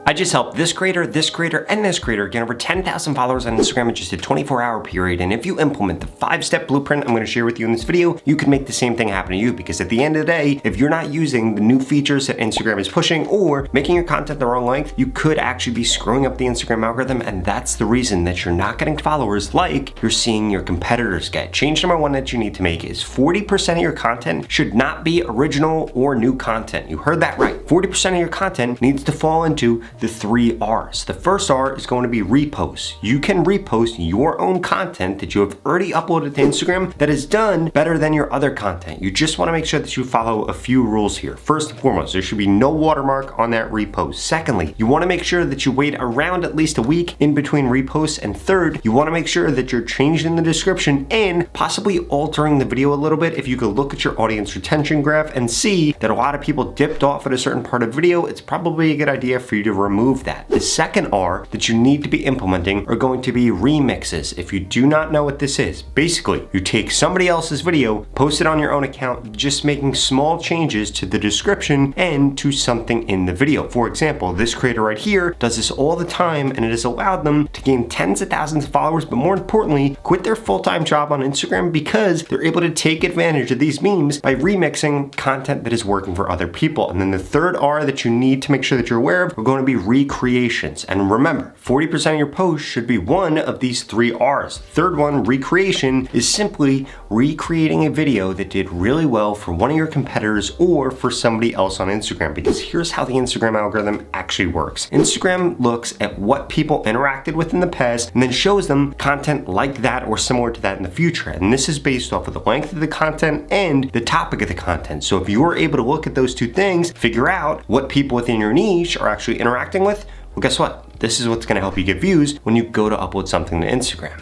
I just helped this creator, and this creator get over 10,000 followers on Instagram in just a 24-hour period. And if you implement the 5-step blueprint I'm going to share with you in this video, you can make the same thing happen to you. Because at the end of the day, if you're not using the new features that Instagram is pushing or making your content the wrong length, you could actually be screwing up the Instagram algorithm. And that's the reason that you're not getting followers like you're seeing your competitors get. Change number one that you need to make is 40% of your content should not be original or new content. You heard that right. 40% of your content needs to fall into the 3 R's. The first R is going to be reposts. You can repost your own content that you have already uploaded to Instagram that is done better than your other content. You just want to make sure that you follow a few rules here. First and foremost, there should be no watermark on that repost. Secondly, you want to make sure that you wait around at least a week in between reposts. And third, you want to make sure that you're changing the description and possibly altering the video a little bit. If you could look at your audience retention graph and see that a lot of people dipped off at a certain part of video, it's probably a good idea for you to remove that. The second R that you need to be implementing are going to be remixes. If you do not know what this is, basically you take somebody else's video, post it on your own account, just making small changes to the description and to something in the video. For example, this creator right here does this all the time, and it has allowed them to gain tens of thousands of followers, but more importantly, quit their full-time job on Instagram because they're able to take advantage of these memes by remixing content that is working for other people. And then the third R that you need to make sure that you're aware of are going to be recreations. And remember, 40% of your posts should be one of these 3 R's. Third one, recreation, is simply recreating a video that did really well for one of your competitors or for somebody else on Instagram. Because here's how the Instagram algorithm actually works. Instagram looks at what people interacted with in the past and then shows them content like that or similar to that in the future. And this is based off of the length of the content and the topic of the content. So if you're able to look at those two things, figure out what people within your niche are actually interacting with, well, guess what? This is what's going to help you get views when you go to upload something to Instagram.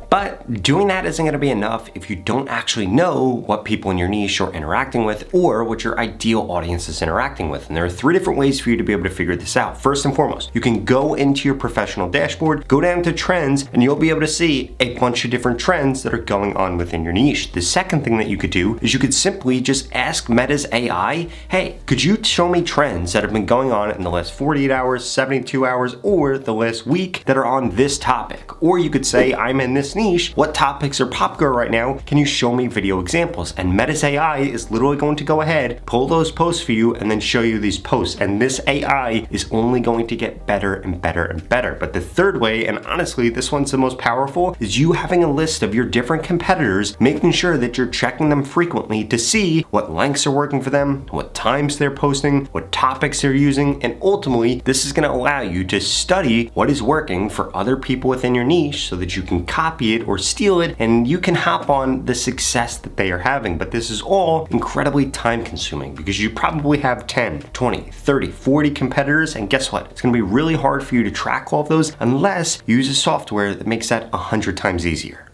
But doing that isn't going to be enough if you don't actually know what people in your niche are interacting with or what your ideal audience is interacting with. And there are 3 different ways for you to be able to figure this out. First and foremost, you can go into your professional dashboard, go down to trends, and you'll be able to see a bunch of different trends that are going on within your niche. The second thing that you could do is you could simply just ask Meta's AI, hey, could you show me trends that have been going on in the last 48 hours, 72 hours, or the last week that are on this topic? Or you could say, I'm in this niche, what topics are popular right now? Can you show me video examples? And Meta's AI is literally going to go ahead, pull those posts for you, and then show you these posts. And this AI is only going to get better and better and better. But the third way, and honestly, this one's the most powerful, is you having a list of your different competitors, making sure that you're checking them frequently to see what lengths are working for them, what times they're posting, what topics they're using, and ultimately, this is going to allow you to study what is working for other people within your niche so that you can copy it or steal it, and you can hop on the success that they are having. But this is all incredibly time consuming because you probably have 10, 20, 30, 40 competitors, and guess what? It's going to be really hard for you to track all of those unless you use a software that makes that 100 times easier.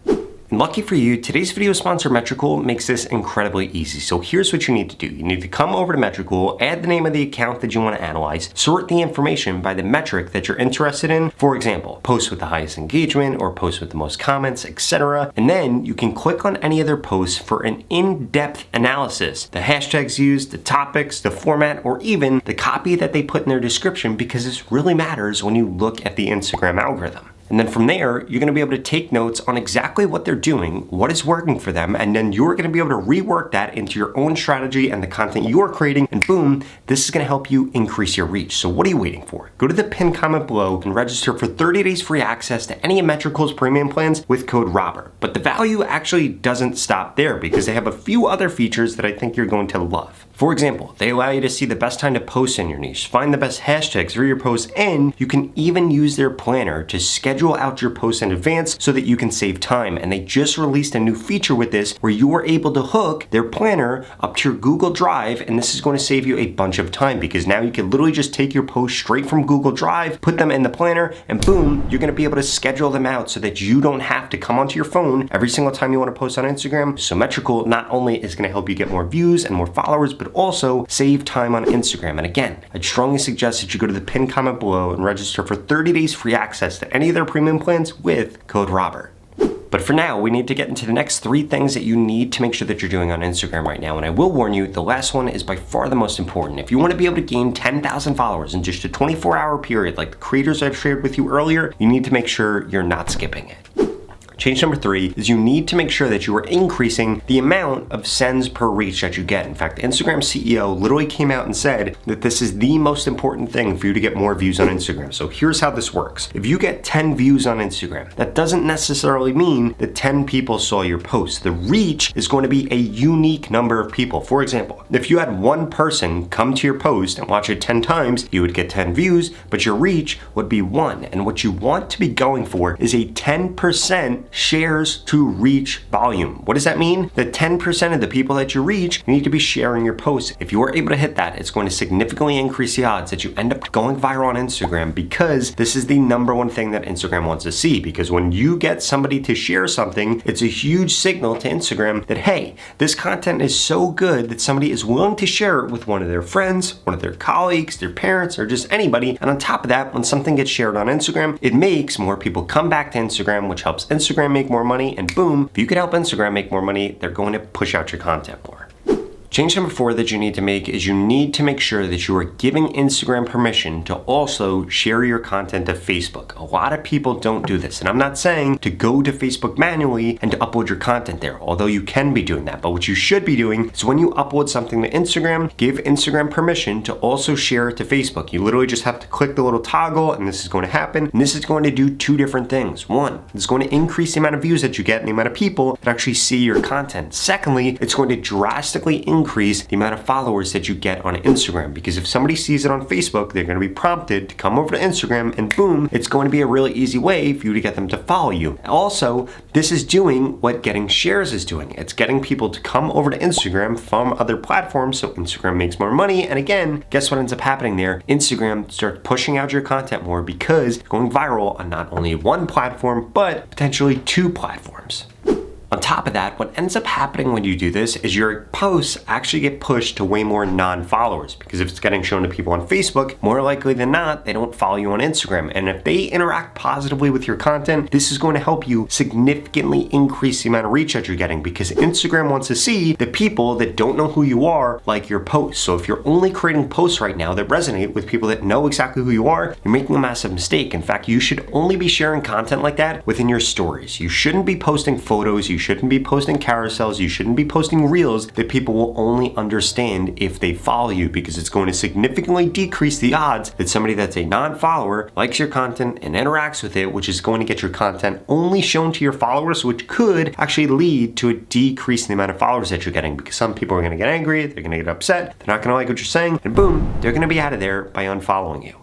And lucky for you, today's video sponsor Metricool makes this incredibly easy. So here's what you need to do. You need to come over to Metricool, add the name of the account that you want to analyze, sort the information by the metric that you're interested in. For example, posts with the highest engagement or posts with the most comments, etc. And then you can click on any of their posts for an in-depth analysis. The hashtags used, the topics, the format, or even the copy that they put in their description, because this really matters when you look at the Instagram algorithm. And then from there, you're going to be able to take notes on exactly what they're doing, what is working for them, and then you're going to be able to rework that into your own strategy and the content you're creating, and boom, this is going to help you increase your reach. So what are you waiting for? Go to the pinned comment below and register for 30 days free access to any of Metricool's premium plans with code ROBBERT. But the value actually doesn't stop there because they have a few other features that I think you're going to love. For example, they allow you to see the best time to post in your niche, find the best hashtags for your posts, and you can even use their planner to schedule out your posts in advance so that you can save time. And they just released a new feature with this where you are able to hook their planner up to your Google Drive, and this is going to save you a bunch of time because now you can literally just take your posts straight from Google Drive, put them in the planner, and boom, you're going to be able to schedule them out so that you don't have to come onto your phone every single time you want to post on Instagram. So Metricool not only is going to help you get more views and more followers, but also save time on Instagram. And again, I'd strongly suggest that you go to the pinned comment below and register for 30 days free access to any of their premium plans with code ROBBERT. But for now, we need to get into the next 3 things that you need to make sure that you're doing on Instagram right now. And I will warn you, the last one is by far the most important. If you want to be able to gain 10,000 followers in just a 24-hour period, like the creators I've shared with you earlier, you need to make sure you're not skipping it. Change number 3 is you need to make sure that you are increasing the amount of sends per reach that you get. In fact, Instagram CEO literally came out and said that this is the most important thing for you to get more views on Instagram. So here's how this works. If you get 10 views on Instagram, that doesn't necessarily mean that 10 people saw your post. The reach is going to be a unique number of people. For example, if you had one person come to your post and watch it 10 times, you would get 10 views, but your reach would be 1. And what you want to be going for is a 10% shares to reach volume. What does that mean? That 10% of the people that you reach, you need to be sharing your posts. If you are able to hit that, it's going to significantly increase the odds that you end up going viral on Instagram, because this is the number one thing that Instagram wants to see. Because when you get somebody to share something, it's a huge signal to Instagram that, hey, this content is so good that somebody is willing to share it with one of their friends, one of their colleagues, their parents, or just anybody. And on top of that, when something gets shared on Instagram, it makes more people come back to Instagram, which helps Instagram make more money, and boom, if you could help Instagram make more money, they're going to push out your content more. Change number 4 that you need to make is you need to make sure that you are giving Instagram permission to also share your content to Facebook. A lot of people don't do this, and I'm not saying to go to Facebook manually and to upload your content there, although you can be doing that. But what you should be doing is when you upload something to Instagram, give Instagram permission to also share it to Facebook. You literally just have to click the little toggle, and this is going to happen. And this is going to do 2 different things. 1, it's going to increase the amount of views that you get and the amount of people that actually see your content. Secondly, it's going to drastically increase the amount of followers that you get on Instagram, because if somebody sees it on Facebook, they're going to be prompted to come over to Instagram, and boom, it's going to be a really easy way for you to get them to follow you. Also, this is doing what getting shares is doing. It's getting people to come over to Instagram from other platforms, so Instagram makes more money. And again, guess what ends up happening there? Instagram starts pushing out your content more because you're going viral on not only one platform, but potentially 2 platforms. On top of that, what ends up happening when you do this is your posts actually get pushed to way more non-followers, because if it's getting shown to people on Facebook, more likely than not, they don't follow you on Instagram. And if they interact positively with your content, this is going to help you significantly increase the amount of reach that you're getting, because Instagram wants to see the people that don't know who you are like your posts. So if you're only creating posts right now that resonate with people that know exactly who you are, you're making a massive mistake. In fact, you should only be sharing content like that within your stories. You shouldn't be posting photos, you shouldn't be posting carousels, you shouldn't be posting reels that people will only understand if they follow you, because it's going to significantly decrease the odds that somebody that's a non-follower likes your content and interacts with it, which is going to get your content only shown to your followers, which could actually lead to a decrease in the amount of followers that you're getting, because some people are going to get angry, they're going to get upset, they're not going to like what you're saying, and boom, they're going to be out of there by unfollowing you.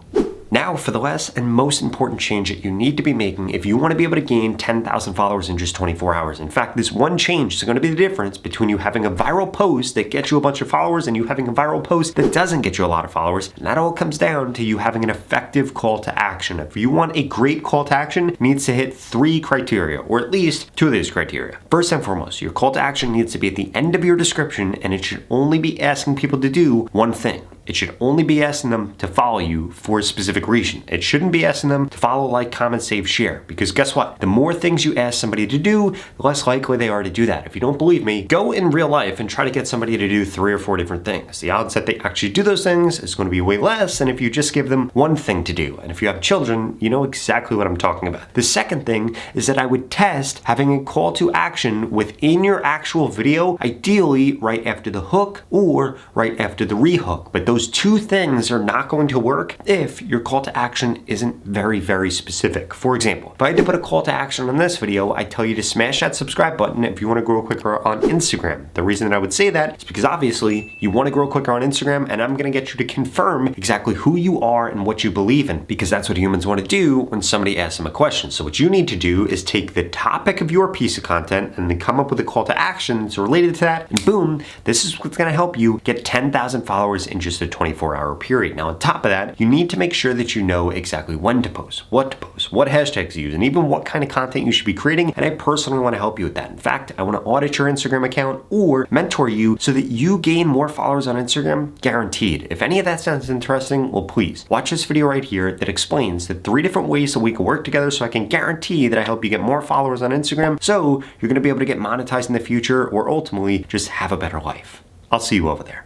Now for the last and most important change that you need to be making if you want to be able to gain 10,000 followers in just 24 hours. In fact, this one change is going to be the difference between you having a viral post that gets you a bunch of followers and you having a viral post that doesn't get you a lot of followers. And that all comes down to you having an effective call to action. If you want a great call to action, it needs to hit 3 criteria, or at least 2 of these criteria. First and foremost, your call to action needs to be at the end of your description, and it should only be asking people to do one thing. It should only be asking them to follow you for a specific reason. It shouldn't be asking them to follow, like, comment, save, share. Because guess what? The more things you ask somebody to do, the less likely they are to do that. If you don't believe me, go in real life and try to get somebody to do 3 or 4 different things. The odds that they actually do those things is going to be way less than if you just give them one thing to do. And if you have children, you know exactly what I'm talking about. The second thing is that I would test having a call to action within your actual video, ideally right after the hook or right after the rehook. But those 2 things are not going to work if your call to action isn't very, very specific. For example, if I had to put a call to action on this video, I tell you to smash that subscribe button if you want to grow quicker on Instagram. The reason that I would say that is because obviously you want to grow quicker on Instagram, and I'm going to get you to confirm exactly who you are and what you believe in, because that's what humans want to do when somebody asks them a question. So what you need to do is take the topic of your piece of content and then come up with a call to action that's related to that, and boom, this is what's going to help you get 10,000 followers in just a a 24-hour period. Now, on top of that, you need to make sure that you know exactly when to post, what hashtags to use, and even what kind of content you should be creating. And I personally want to help you with that. In fact, I want to audit your Instagram account or mentor you so that you gain more followers on Instagram, guaranteed. If any of that sounds interesting, well, please watch this video right here that explains the 3 different ways that we can work together so I can guarantee that I help you get more followers on Instagram so you're going to be able to get monetized in the future or ultimately just have a better life. I'll see you over there.